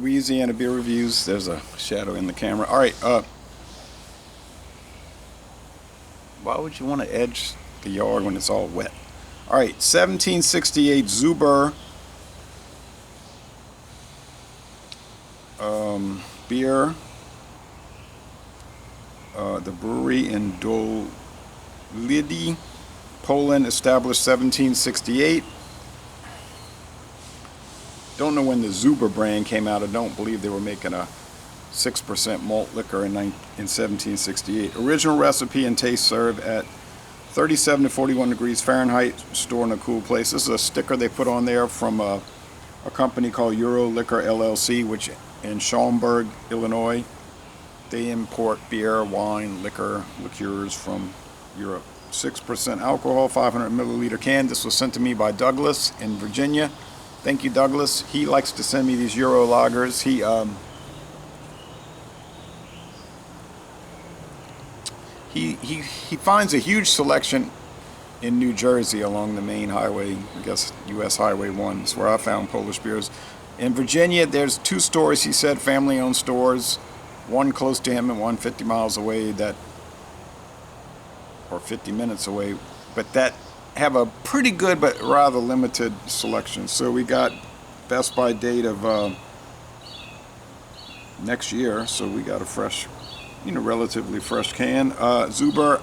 Louisiana beer reviews. There's a shadow in the camera. All right. Why would you want to edge the yard when it's all wet? All right. 1768 Żubr beer. The brewery in Dolidi, Poland, established 1768. Don't know when the Żubr brand came out. I don't believe they were making a 6% malt liquor in 1768. Original recipe and taste served at 37 to 41 degrees Fahrenheit, stored in a cool place. This is a sticker they put on there from a company called Euro Liquor LLC, which in Schaumburg, Illinois. They import beer, wine, liqueurs from Europe. 6% alcohol, 500 milliliter can. This was sent to me by Douglas in Virginia. Thank you, Douglas. He likes to send me these Euro lagers. He finds a huge selection in New Jersey along the main highway, I guess US Highway 1. That's where I found Polish beers. In Virginia, there's 2 stores, he said, family-owned stores. One close to him and one 50 miles away or 50 minutes away, but that have a pretty good but rather limited selection. So we got best by date of next year, so we got a fresh, relatively fresh can. Żubr,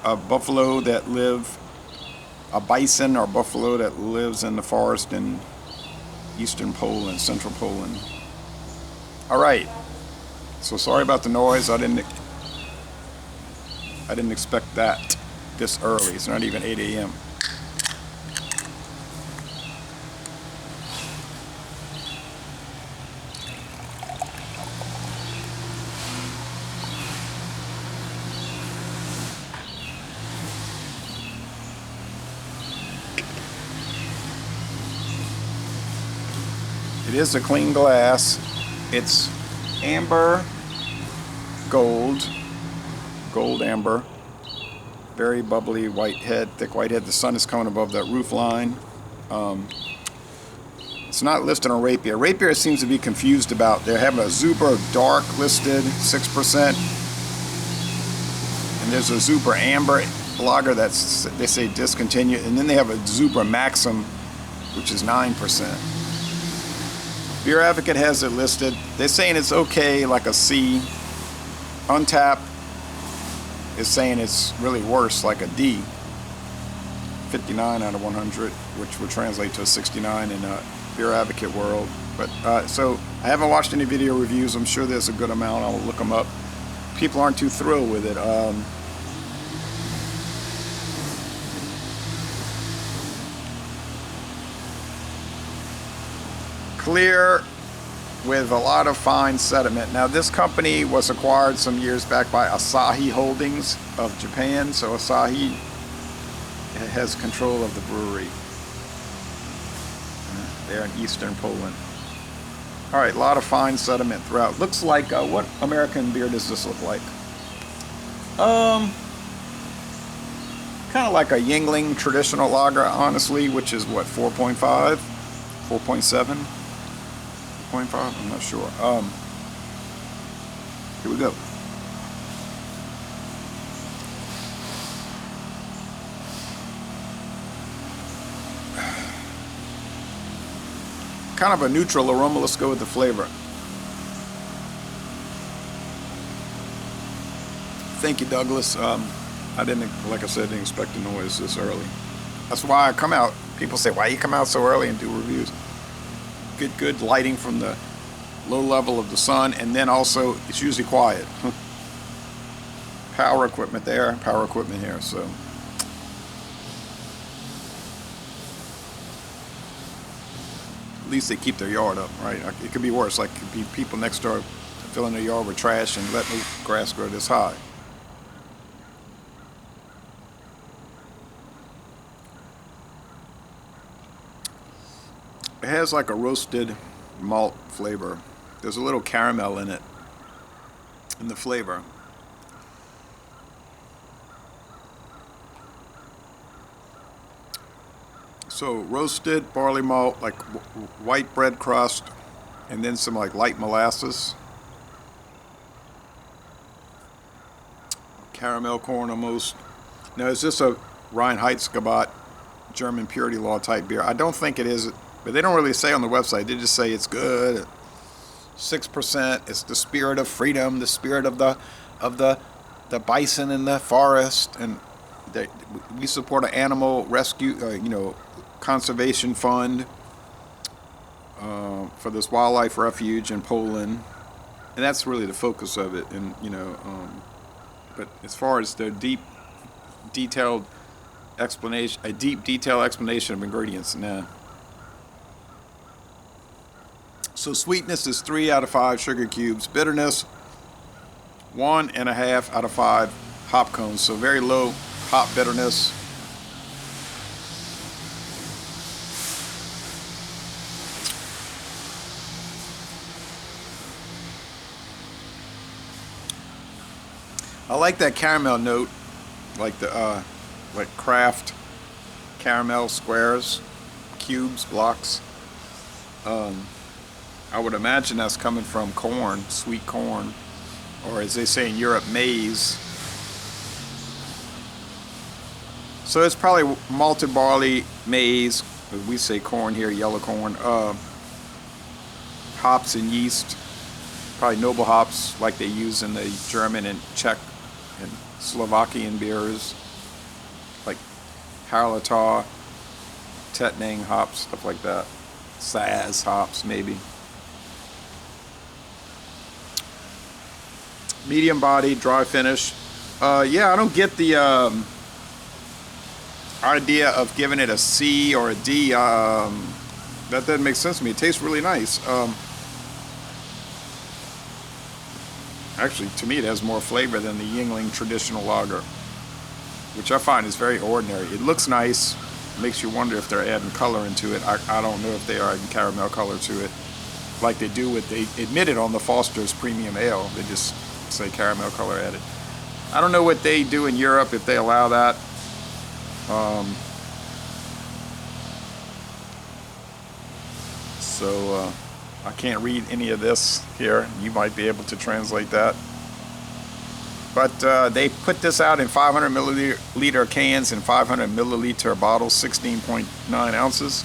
a bison or buffalo that lives in the forest in eastern Poland, central Poland. All right. So sorry about the noise. I didn't expect that this early. It's not even 8 a.m. It is a clean glass. It's amber gold amber, very bubbly white head, thick white head. The sun is coming above that roof line. It's not listed on Rapier. Rapier seems to be confused about. They're having a Żubr dark listed 6%, and there's a Żubr amber lager that's, they say, discontinued, and then they have a Żubr Maxim, which is 9%. Beer Advocate has it listed. They're saying it's okay, like a C. Untapped is saying it's really worse, like a D. 59 out of 100, which would translate to a 69 in a Beer Advocate world. But so I haven't watched any video reviews. I'm sure there's a good amount. I'll look them up. People aren't too thrilled with it. Clear with a lot of fine sediment. Now this company was acquired some years back by Asahi Holdings of Japan, so Asahi has control of the brewery. They're in eastern Poland. All right, a lot of fine sediment throughout. Looks like, what American beer does this look like? Kind of like a Yingling traditional lager, honestly, which is what, 4.5, 4.7? 0.5, I'm not sure. Here we go. Kind of a neutral aroma. Let's go with the flavor. Thank you, Douglas. I didn't, like I said, didn't expect the noise this early. That's why I come out. People say, why you come out so early and do reviews? Get good lighting from the low level of the sun, and then also it's usually quiet. Power equipment there, power equipment here, so. At least they keep their yard up, right? It could be worse, like it could be people next door filling their yard with trash and letting the grass grow this high. It has like a roasted malt flavor. There's a little caramel in it, in the flavor. So roasted barley malt, like white bread crust, and then some like light molasses. Caramel corn almost. Now, is this a Reinheitsgebot German purity law type beer? I don't think it is, but they don't really say on the website. They just say it's good. 6%. It's the spirit of freedom, the spirit of the bison in the forest, and we support an animal rescue, conservation fund for this wildlife refuge in Poland, and that's really the focus of it. And but as far as the deep detailed explanation of ingredients, nah. So sweetness is 3 out of 5 sugar cubes. Bitterness, 1.5 out of 5 hop cones. So very low hop bitterness. I like that caramel note, like the like Kraft caramel squares, cubes, blocks. I would imagine that's coming from corn, sweet corn, or as they say in Europe, maize. So it's probably malted barley, maize, we say corn here, yellow corn, hops and yeast, probably noble hops like they use in the German and Czech and Slovakian beers, like Harlatar, Tettnang hops, stuff like that. Saz hops, maybe. Medium body, dry finish. Yeah, I don't get the idea of giving it a C or a D. That doesn't make sense to me. It tastes really nice. Actually, to me, it has more flavor than the Yuengling traditional lager, which I find is very ordinary. It looks nice. Makes you wonder if they're adding color into it. I don't know if they are adding caramel color to it, like they do with, they admit it on the Foster's Premium Ale. They just say caramel color added. I don't know what they do in Europe, if they allow that. So I can't read any of this here. You might be able to translate that. But they put this out in 500 milliliter cans and 500 milliliter bottles, 16.9 ounces.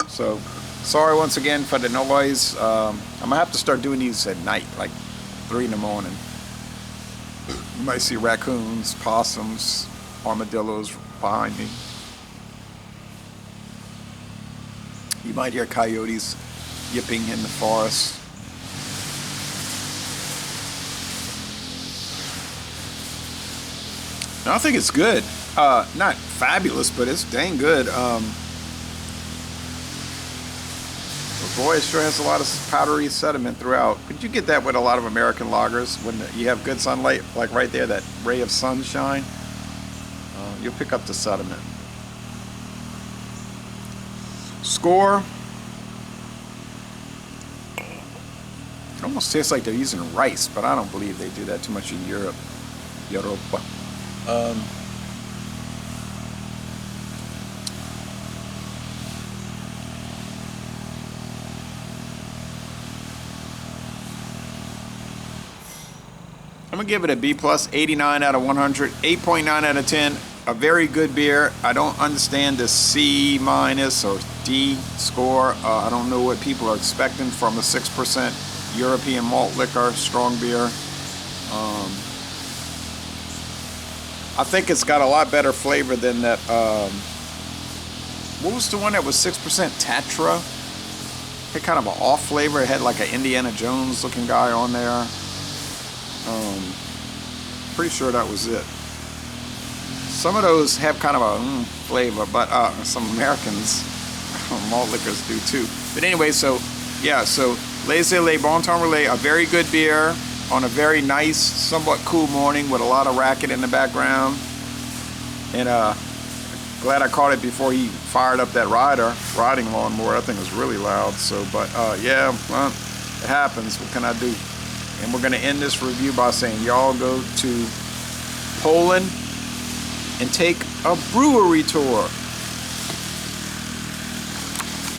So sorry once again for the noise. I'm gonna have to start doing these at night, like 3 in the morning. You might see raccoons, possums, armadillos behind me. You might hear coyotes yipping in the forest. I think it's good. Not fabulous, but it's dang good. But boy, it sure has a lot of powdery sediment throughout. But you get that with a lot of American lagers. When you have good sunlight, like right there, that ray of sunshine, you'll pick up the sediment. Score. It almost tastes like they're using rice, but I don't believe they do that too much in Europe. Europa. I'm gonna give it a B plus, 89 out of 100, 8.9 out of 10. A very good beer. I don't understand the C minus or D score. I don't know what people are expecting from a 6% European malt liquor, strong beer. I think it's got a lot better flavor than that. What was the one that was 6% Tatra? It had kind of an off flavor. It had like an Indiana Jones looking guy on there. Pretty sure that was it. Some of those have kind of a flavor, but some Americans malt liquors do too. But anyway, so yeah, so Les Bon Temps Relais, a very good beer on a very nice, somewhat cool morning with a lot of racket in the background. And glad I caught it before he fired up that riding lawnmower. That thing was really loud. So, but yeah, well, it happens. What can I do? And we're going to end this review by saying y'all go to Poland and take a brewery tour.